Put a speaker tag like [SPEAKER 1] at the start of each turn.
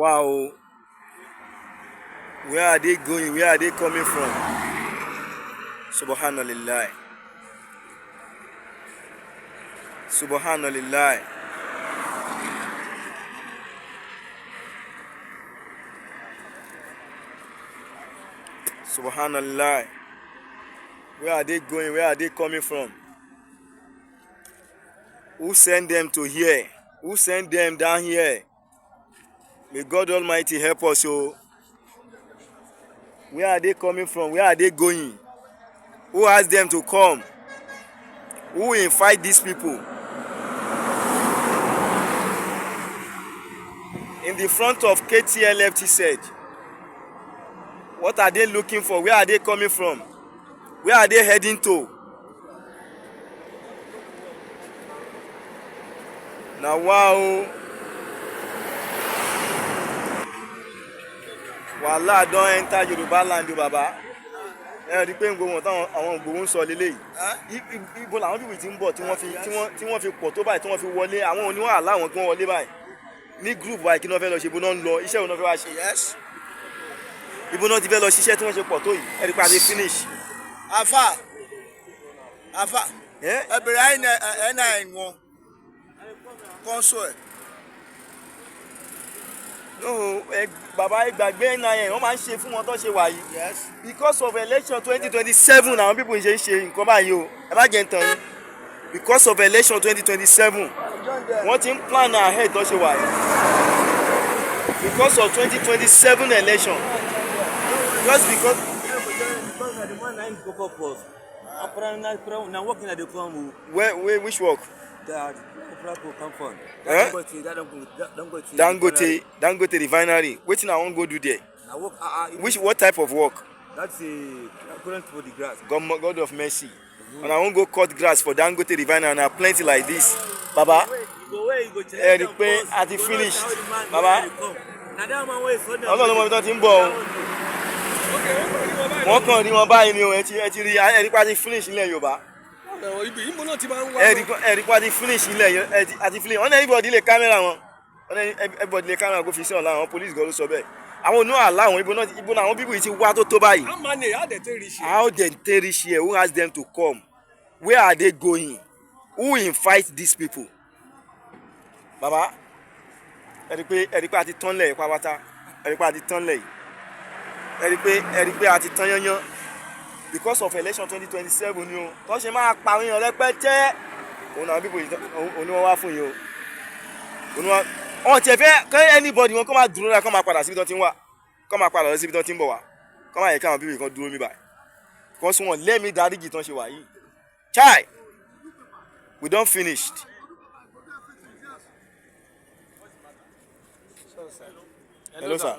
[SPEAKER 1] wow, where are they going? Where are they coming from? Subhanallah. Subhanallah. Subhanallah. Where are they going? Where are they coming from? Who sent them to here? Who sent them down here? May God Almighty help us. So, where are they coming from? Where are they going? Who asked them to come? Who invite these people? In the front of KTLFT said, what are they looking for? Where are they coming from? Where are they heading to? Now, wow. Wàhálà don enter Yoruba land, Baba. Rí pé gbogbo àwọn gbogbo ń sọ lélẹ́yìí. Ibo làwọn bíbí ti ń bọ̀ tí wọ́n fi pọ̀ tó báyìí tí wọ́n fi wọlé. Àwọn oníwà láwọn kí wọ́n wọlé báyìí. Ní group báyìí kí wọ́n fẹ́ lọ ṣe ibo náà ń lọ. Iṣẹ́ wo náà fẹ́ wá ṣe? Ibo náà ti fẹ́ lọ ṣiṣẹ́ tí wọ́n ṣe pọ̀ tó yìí. Rí pé a ti finish.
[SPEAKER 2] Afa. Ẹ bẹ̀rẹ̀ NIN wọn. Console.
[SPEAKER 1] No, Baba ìgbàgbé NIN wọ́n máa ń ṣe fún wọn tó ṣe wà yìí. Because of election 2027 àwọn people ṣe ń ṣe nǹkan báyìí o. Ẹ má jẹ́ ń tàn yín. Because of election 2027 wọ́n ti ń plan ahead tó ṣe wà yìí. Because of 2027 election. Just because. Which work? Dangote Refinery. Wetin I wan go do there? What type of work?
[SPEAKER 2] That's a current for the grass.
[SPEAKER 1] God of mercy. And I wan go cut grass for Dangote Refinery and I plenty like this. Baba, rí pé a ti finish. Baba, ọlọ́run ọmọ mi tó ti ń bọ̀ o. Wọ́n kàn rí wọn báyìí ni o, ẹ ti rí pé a ti finish nílẹ̀ Yorùbá. Rí pé a ti finish nílẹ̀ a ti finish. Wọ́n ní everybody lè kámẹ́rà wọn. Everybody lè kámẹ́rà kó fi sí ọ̀la àwọn police gan ló sọ bẹ́ẹ̀. Àwọn oníwà láwọn ibo náà àwọn bíbí ti wá tó báyìí. How they reach here? Who asked them to come? Where are they going? Who invite these people? Baba, ẹ rí pé a ti tán lẹ̀ pápátá. Ẹ rí pé a ti tán lẹ̀ yìí. Ẹ rí pé a ti tán yányán. Because of election 2027 ni o. Tó ṣe máa pa àwọn èèyàn rẹpẹtẹ. Òun náà bíbí òní wọn wá fún yìí o. Wọ́n ti fẹ́ kí anybody wọn kó máa dúró náà kó máa padà síbi tó ti ń wá. Kó máa padà lọ síbi tó ti ń bọ̀ wá. Kó máa yẹ káwọn bíbí kan dúró mi báyìí. Because wọn lẹ́mìí dáríjì tán ṣe wà yìí. Chai, we don finished. Hello, sir.